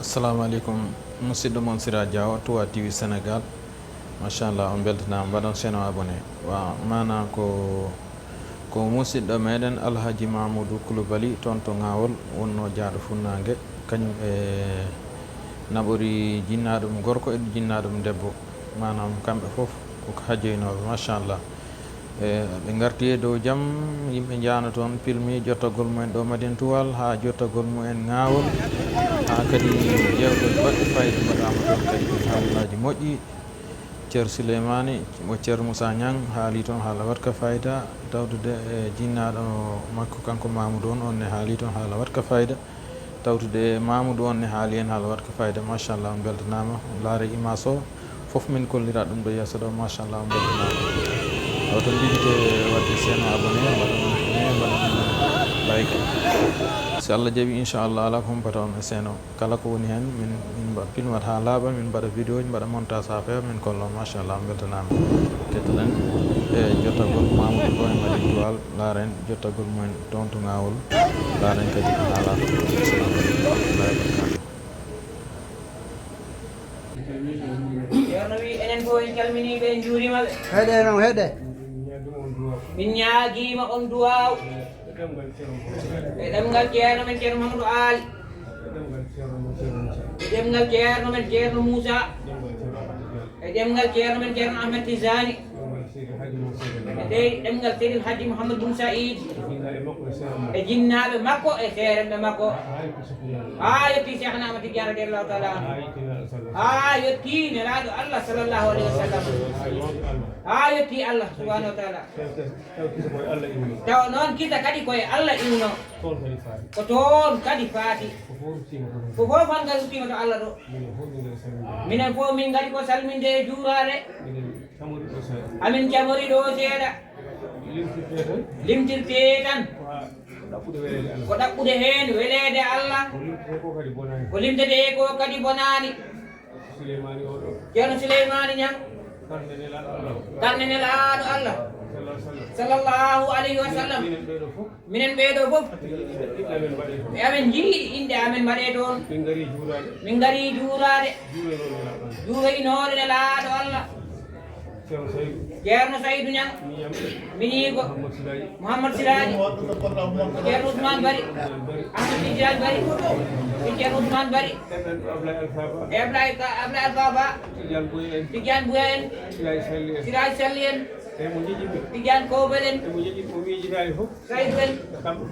assalamu aleykum musidɗo moon Sira Diaw Touba TV Sénégal machallah on beltanama mbaɗon seno abonné wa mana ko musidɗo meɗen Alhaji Mamadou Coulibaly toon to Ngawol wonno jaaɗo funnague kañum e naɓori jinnaɗum gorko e jinnaɗum debbo manam kamɓe foof koko hajjoynoɓe machallah ɓe garti e dow jaam yimɓe jano toon pilmi jottogol mumen ɗo Madina Touwal ha jottogol mumen Ngawol ha kadi jewɗe baɗɗe fayida mbaɗama toon kadi haalullaji moƴƴi ceer Souleymany mo ceer Moussa Niang haali toon haala watka fayida tawtude e jinnaɗo makko kanko Mamadou on ne haali toon haala watka fayida tawtude Mamadou on ne haali hen haala watka fayida machallah on beltanama laare image o foof min kollira ɗum ɗo yesso ɗo machallah on beltanama o to mbidite wadde seno abonné mbaɗon like si Allah jaaɓi inchallah ala ko humpata on e seno kala ko woni hen min pilmat ha laaɓa min mbaɗa vidéo ji mbaɗa montage ha feewa min kollo machallah on beltanama kettoɗen e jottagol Mamadou ɗo e Madina Touwal laaren jottagol mumen toon to Ngawol laaren kadi ko haalata assalamu aleykum warahmatullahi wabarakatuh. Ceerno wi enen fof en calminiɓe en juurimaɓe heɗe noon heɗe min ñaaguima on duwaw e ɗemgal ceerno men ceerno Mamadou Ali e ɗemgal ceerno men ceerno Moussa e ɗemgal ceerno men ceerno Ahmed Tijani e ɗemgal Seydil Hadji Mouhamadou Boun Saïd e jinnaɓe makko e seeremɓe makko ha yetti Cheikhna Ahmad Tidiane radiallahu taala ha yetti nelaɗo Allah sallllahu alayhi wa sallam ha yetti Allah subhanahu wa taala taw noon kita kadi koye Allah iwno ko toon kadi faati ko fof an ngal ruttima to Allah ɗo minen fof min gadi ko salminde e juurade amin camori ɗo seeɗa limtirte tan ko ɗaɓɓude hen welede Allah ko limtete ko kadi bonani ceerno Souleymany Niang karne nelaɗo Allah sallllahu alayhi wa sallam minen ɓeeɗo fof e amen jiiɗi inde amen mbaɗe toon min gari juurade juuroynore nelaɗo Allah ceerno Saydou Niang minigo Mouhamadou Silaji ceerno Ousmane Bari Ahmed Tidiane Bari e ceerno Ousmane Bari e Ablaye Alpha Ba Tidiane Bouya en Siraj Salli en Tidiane Kobel en Saydou en kamɓe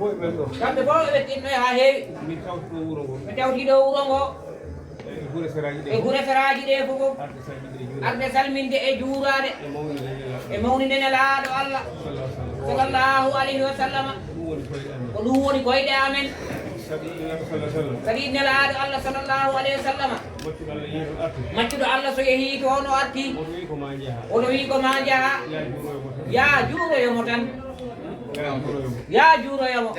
fof eɓe tinno ha heewi ɓe tawtiɗo wuuro ngo e guure seraji ɗe fof arde salminde e juurade e mawnide nelaɗo Allah sallllahu alayhi wa sallama ko ɗum woni koyɗe amen kadi nelaɗo Allah sallllahu alayhi wa sallama maccuɗo Allah so yeehi toon o arti oɗo wi ko ma jaaha ya juuroyomo tan ya juuroyomo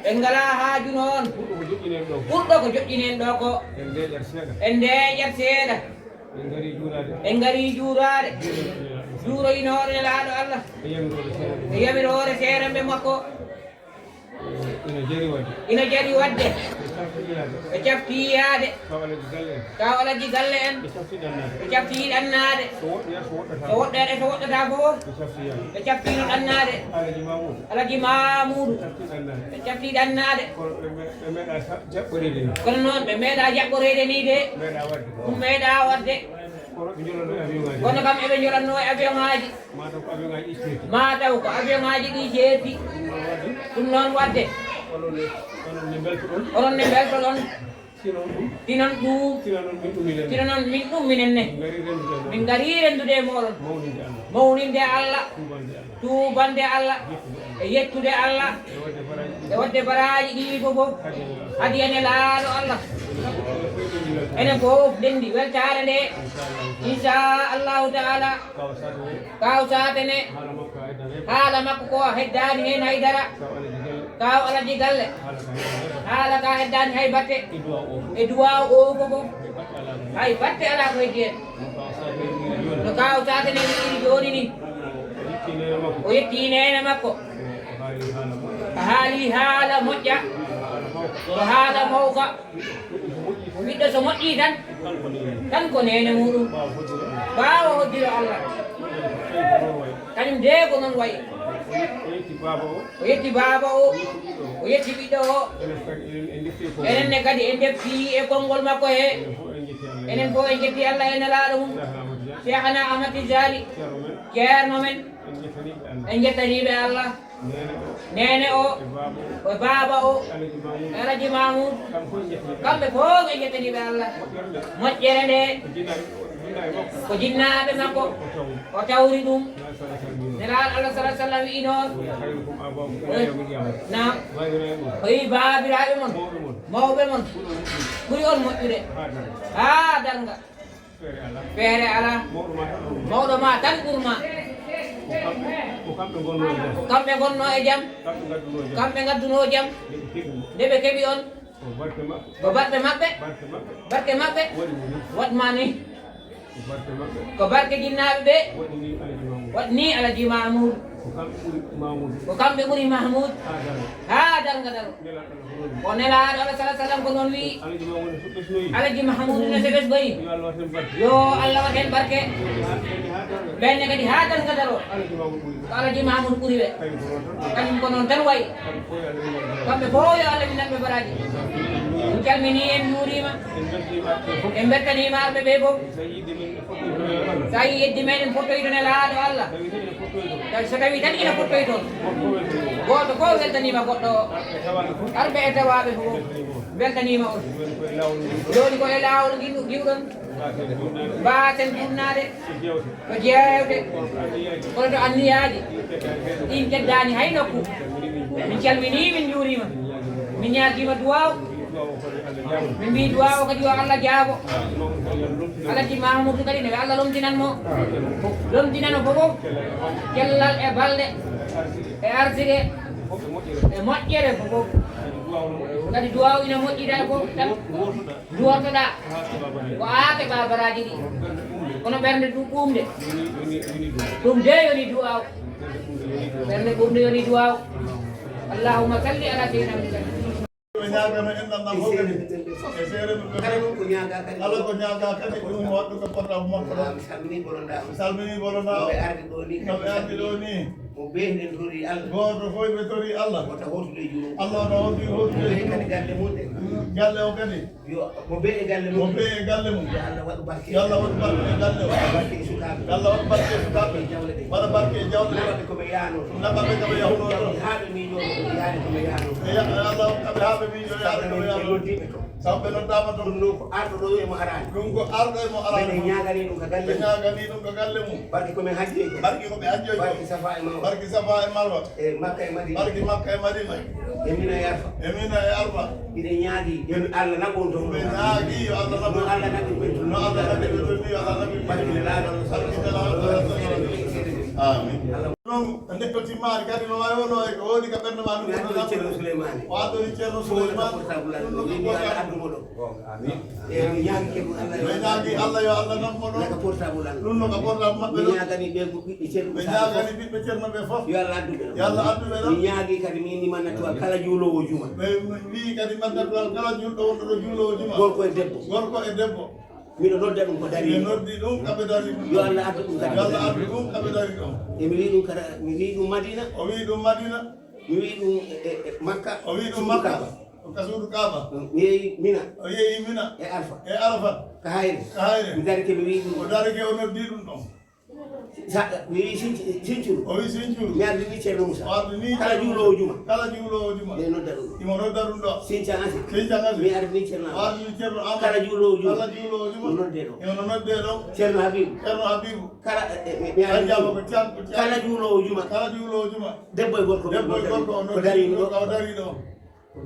en ngala haaju noon ɓurɗo ko joƴƴinen ɗo ko en ndeƴat seeɗa en ngari juurade juuroynore nelaɗo Allah e yamirore seeremɓe makko ina jari wadde ɓe cafti yiyade taw Alaji galle en ɓe cafti yiɗannade so woɗɗede so woɗɗata fof ɓe caftino ɗannade Alaji Mamoudou ɓe cafti ɗannade kono noon ɓe meeɗa jaɓɓorede ni de ɗum meeɗa wadde kono kam eɓe jolanno e avion ngaji mataw ko avion ngaji ɗi ceerti ɗum noon wadde onon ne beltoɗon tinon ɗum tino noon min ɗumminen ne min gari rendude e moɗon mawninde Allah tubande Allah e yettude Allah e wadde baraji ɗi fof hadi ene laaɗo Allah enen fof dendi weltare nde inchallahu taala kaw satene haala makko ko heddani hen haydara kaw Alaji galle haala ka heddani hay batte e duwa o fof hay batte ala ko heddi hen no kaw satene wiiri joni ni o yetti nene makko haali haala haala moƴƴa ko haala mawka ɓiɗɗo so moƴƴi tan ko nene muɗum ɓaawa hoddiro Allah kañum de ko noon wayi o yetti baaba o o yetti ɓiɗɗo o enen ne kadi en defti e konngol makko he enen fof en jetti Allah e nelaaɗo mum Cheikhana Ahmad Tijani ceerno men en jettaniɓe Allah nene o e baaba o Alaji Mamoud kamɓe fof en jettaniɓe Allah moƴƴere nde ko jinnaɓe makko o tawri ɗum nelaaɗo Allah sallallahu alaihi wasallam wi'i noon nam o wi baabiraɓe mon mawɓe mon ɓuri on moƴƴude ha darga feere ala mawɗo ma tan ɓurma ko kamɓe gonno e jam kamɓe gadduno jam nde ɓe keɓi on ko barɓe barke maɓɓe waɗma ni ko barke jinnaɓe ɓe waɗni Alaji Mamoud ko kamɓe ɓuri Mahmoud ha darga daro o nelaaɗo Allah sallallahu alaihi wasallam ko noon wi Alaji Mahamoud no se ɓesgoyi yo Allah wat hen barke ɓenne kadi ha darga daro ko Alaji Mahamoud ɓuri ɓe kañum ko noon tan wayi kamɓe fof yo Allah minanɓe baraji en calmini en juurima en bettanima arɓe ɓe fof sa yi yeddi meɗen fottoyto nelaaɗo Allah so tawi tan ina fottoy toon goto fof weltanima goɗɗo o arɓe e tawaɓe fof weltanima on joni ko e lawol giwɗon mbaten ɗumnade ko jewde kono to anniyaji ɗin teddani hay nokku min calmini min juurima min ñaguima duwaw min mbi duwaw kadi yo Allah jaabo Alaji Mahamoudou kadi ne Allah lomtinanmo lomtinano fofof cellal e balɗe e arsike e moƴƴere fofof kadi duwaw ina moƴƴida fof tan duwortoɗa ko aake babaraji ɗi kono ɓernde ɓumde ɗum de yoni duwaw ɓernde ɓumde yoni duwaw Allahumma salli ala sayyidina Muhammad ñaagano en ɗam ɗam hokkadi e seere ala ko ñaaga kadi ɗum waɗɗu ko portable makko ɗo salmini bolonɗa o noɓe ardi ɗo ni goto fof ɓe tori Allah Allah no hoɗi hoɗude galle o kadi mo be e galle mum yo Allah waɗu barke e galle o Allah waɗu barke e sukaɓe waɗa barke e jawɗe naɓaɓe kaɓe yahuno ɗo Allah kaɓe haaɓe miijo yaade ɗo yaado sabu ɓe noddama toon ɗum ko arɗo ɗo emo arani ɗum ko arɗo emo arani ɓe ñagani ɗum ko galle mum barki koɓe hajjoy barki koɓe hajjoy barki safa e marwa e makka e madina barki makka e madina emina e arfa ɓiɗe ñaagi yo Allah naɓon toon ɓe ñaagi yo Allah naɓo Allah naɓi ɓe no Allah naɓi ɓe toon ni yo Allah naɓi barki laaɗo amin noon ndekkotimmani kadi no wawi wono e ko woni ka ɓernde ma ɗum ceerno Souleymane o addori ceerno Souleymane ɓe ñaagi Allah yo Allah nammo ɗo ɗum no ka portable maɓɓe ɗo ɓe ñagani ɓiɓɓe ceerno ɓe fof yo Allah adduɓe ɗo mi ñaagi kadi min nimannatuwal kala juulowo juma ɓe wi kadi mannatuwal kala julɗo wonɗo ɗo juulowo juma gorko e debbo miɗo nodda ɗum ko dari mi noddi ɗum kaɓe dari ɗum yo Allah addu ɗum kadi yo Allah addu ɗum kaɓe dari ɗum emi wi ɗum kada mi wi ɗum Madina o wi ɗum Madina mi wi ɗum Makka o wi ɗum Makka ka suudu Kaaba mi yeeyi Mina o yeeyi Mina e Arafat ka hayre mi darike mi wi ɗum o darike o noddi ɗum ɗon mi wi Sinthiou o wi Sinthiou mi ardi ni ceerno Moussa o ardi ni kala juulowo juma ɓe nodda ɗum imo nodda ɗum ɗo Sinthiang asi mi ardi ni ceerno o ardi ni ceerno Amadou kala juulowo juma nodde ɗo imo nodde ɗo ceerno Habibou kala mi ardi kala juulowo juma debbo e gorko ko dari ɗo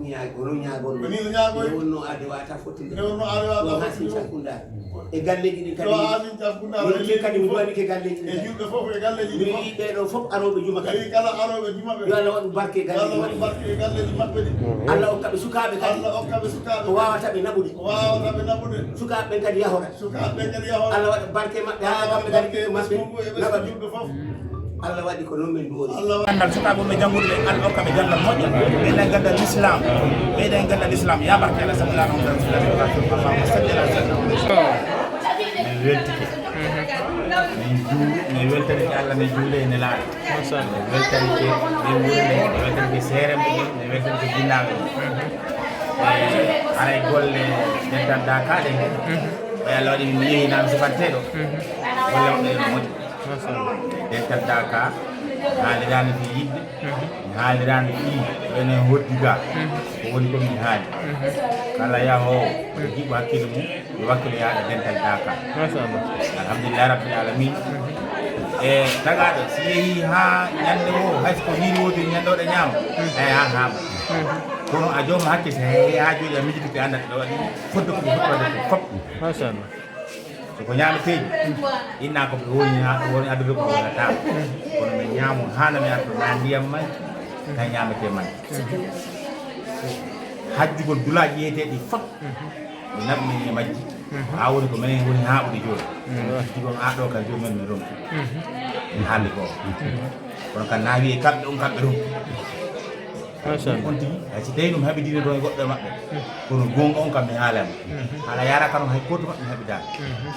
mi ñaagon ni ñaagoy wonno ade wata fottinde wonno ade wata hasin cankunda e galleji ɗi kadi hasin cankunda woni kadi mi duwani ke galleji e julɓe fof e galleji ɗi mi ɓe ɗo fof aroɓe juma kadi kala aroɓe juma ɓe yo Allah waɗu barke e galleji waɗu barke e galleji maɓɓe ɗi Allah hokkaɓe sukaɓe kadi ko wawata ɓe naɓude sukaɓe kadi yahora Allah waɗa barke maɓɓe ha kamɓe kadi maɓɓe naɓa julɓe fof Allah waɗi ko noon min duwori gandal sukaɓe ɓe janggude ɓe Allah hokka ɓe gandal moƴƴo ɓeyɗen gandal l'islam ɓeyɗen gandal l'islam yabarke Allah sallallahu alaihi wa sallam Allahumma salli ala sayyidina min weltike min weltanike Allah min juule ne laaɗo min weltanike ɓe wurde min weltanike seeremɓe ɗi min weltanike jinnaɓe ɗi aray golle dental dakaɗe ɓe Allah waɗi mi yeehi nami sufanteɗo golle maɓɓe ene moƴƴi dental daka haalirani fi yidde mi haalirani ɗi ene hoddiga ko woni ko min haali kala yahowo yo jiɓo hakkille mum yo wakkilo yaaɗa dental daka alhamdulillah rabbil alamin e tagaɗo si yeehi ha ñande o hayso ko hiiri wodiri ñande oɗe ñaama eyi han haama kono a jooma hakke so heehi ha jooɗi a mijitike andata ɗo waɗi fodde koɓe huɓɓade ko fop machallah soko ñaameteji inna ko ɓe woni addude ko welata kono min ñaamo hana mi arto na ndiyam may kay ñaamete may hajjugol dulaji yeeteɗi fop mi naɓmi e majji ha woni ko minen woni haaɓude joni hajjugol aɗo ka jomumen mi rompi mi haalli ko kono kan na wiye kamɓe on kamɓe rom on tigi hay si tawi ɗum haɓidine ɗon e goɗɗo maɓɓe kono gonga on kam mi haalama haala yara kan hay goto maɓɓe haɓidani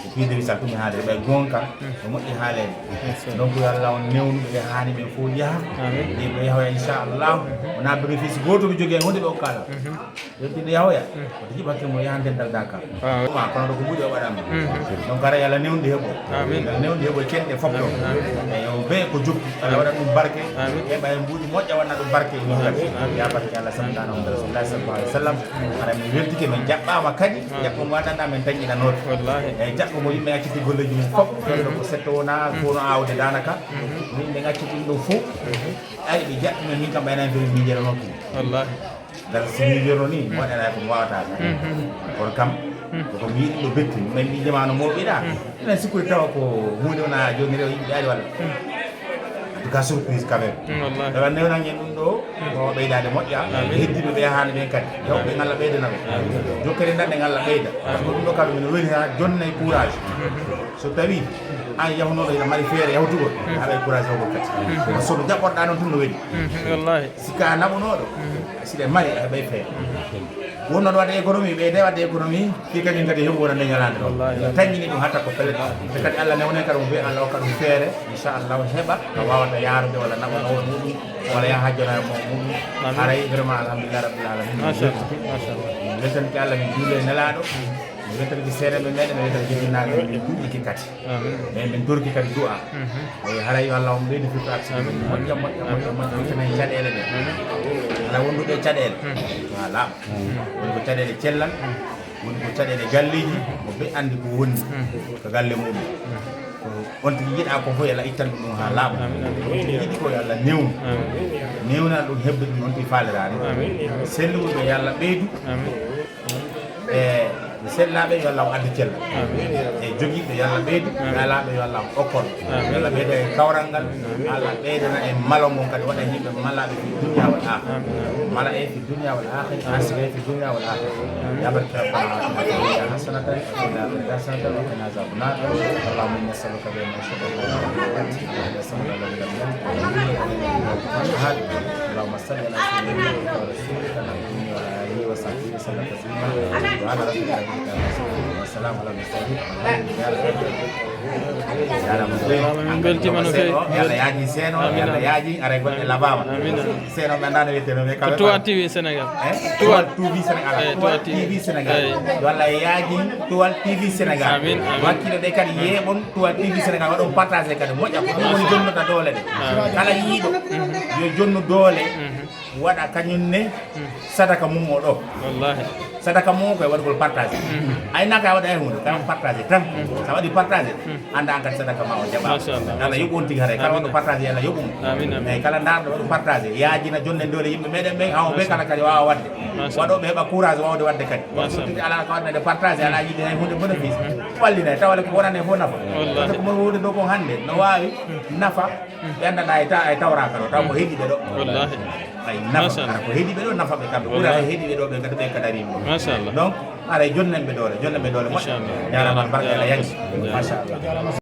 e piidiri sal tumi haalede ɓay gonga kam e moƴƴi haalede donc yo Allah on newnu ɓe haani ɓe fof yaaha ɗi ɓe yahoya inchallahu wona bénéfice goto ɓe jogui hunde ɓe o kala yettiɗo yahoya oto jiɓ hakkille mo yaha dental daka ma kono ɗo ko ɓuuɗi o waɗama donc ara yo Allah newnude heeɓo newnude heeɓo cenɗe fof ɗo e yo be ko jokki Allah waɗat ɗum barke heɓa e mbuuɗi moƴƴa waɗna ɗum barke ya barke Allah sallallahu alaihi wasallam ara min weltike min jaɓɓama kadi jaɓɓo mo waɗanɗa min dañƴinanoto eyyi jaɓɓo mo yimɓe acciti golleji mum fof ɗo ko setto wona fono awde danaka min ɓe acciti ɗum fof ari ɓe jaɓɓimen min kam ɓaynani feri mijeerano ɗum wallahi dar so mijeerno ni waɗana ko wawata kono kam koko mi yiɗi ɗo betti min mbi jamanu moɓiɗa enen sikkude tawa ko hunde wona joni rew yimɓe ari walla ka surprise quand même daga newnan en ɗum ɗo o ɓeydade moƴƴa heddiɓe ɓe haani ɓen kadi yewɓe ngalla ɓeydanaɓe jokkere daɗɗe ngalla ɓeyda par ce que ɗum ɗo kadi mino weli ha jonna e courage so tawi an yahunoɗo ina mari feere yawtugol aɗa e courage yawgol kadi sono jaɓɓoɗɗa noon tum no weɗi wallahi sika naɓunoɗo siɗe mari a heɓay feere wonnoɗo waɗa économie ɓeyde wadde économie fi kañum kadi heɓu wona ndeñalade ɗo tañini ɗum hatta ko pellet te kadi Allah newne kadi mo wi Allah hokka ɗum feere inchallah heɓa ko wawata yarude walla naɓa mawɗo muɗum walla yaha hajjona mo muɗum aray vraiment alhamdulillah rabbil alamin machallah min weltanike Allah min juule nelaɗo min weltanike seereɓe meɗen min weltanike jinnaɓe min duɗɗiki kadi mais min dorki kadi du'a eyi haray yo Allah omo ɓeydi firto action moƴƴa witanayi caɗele ɗe ala wonduɓe caɗele voilà woni ko caɗele cellal woni ko caɗele galleji mo ɓe andi ko woni ko galle muɗum ko on tigi yiɗa ko fof Allah ittan ɗum ha laaɓa yiɗi ko yo Allah newna ɗum heɓde ɗum on tigi falirani selluɓe yo Allah ɓeydu e sellaɓe yo Allah o addi cellal e joguiɓe yo Allah ɓeydu alaɓe yo Allah okkon yo Allah ɓeyda e kawral ngal Allah ɓeydana e malo ngon kadi waɗa yimɓe malaɓe fi dunia wal akhir mala e fi dunia wal akhir asibe fi dunia wal akhir yabarka rabbana hasanatan ila hasanatan wa qina azaban nar Allahumma inna nas'aluka bi anna Allahumma salli ala sayyidina wa rasulika nabiyina wa alihi wa sahbihi wa sallam taslima wa ala rasulika wassalamu ala mursalin min beltima no fewi Allah yaaji seeno Allah yaaji aray goɗɗe labama seeno ɓe andano witteno mais quand même Touba TV Sénégal Touba TV Sénégal Touba TV Sénégal yo Allah yaaji Touba TV Sénégal wakkilo ɗe kadi yeeɓon Touba TV Sénégal waɗon partagé kadi moƴƴa ko ɗum woni jonnota doole ɗe kala yiiɗo yo jonnu doole waɗa kañum ne sadaka mum o ɗo wallahi sadaka mum koye waɗgol partagé aynaka waɗa e hunde kam partagé tan sa waɗi partagé anda an kadi sadaka ma o jaɓa Allah yoɓu on tigi haray kala waɗo partagé Allah yoɓum eyyi kala darɗo waɗo partagé yaajina jonde doole yimɓe meɗen ɓen hawo ɓe kala kadi wawa wadde waɗoɓe heɓa courage wawde wadde kadi tigi ala ko waɗnede partagé ala yiide hay hunde bénéfice wallina tawale ko wonane fof nafa par ce que mono hunde ɗo kon hande no wawi nafa ɓe andanɗa e tawraka ɗo taw ko heeɗiɓe ɗo ay nafa ara ko heeɗiɓe ɗo nafa ɓe kamɓe ɓuura heeɗiɓe ɗo ɓe kadi ɓe kadarima donc aray jonnenɓe doole moƴƴa jarama barka Allah yangi machallah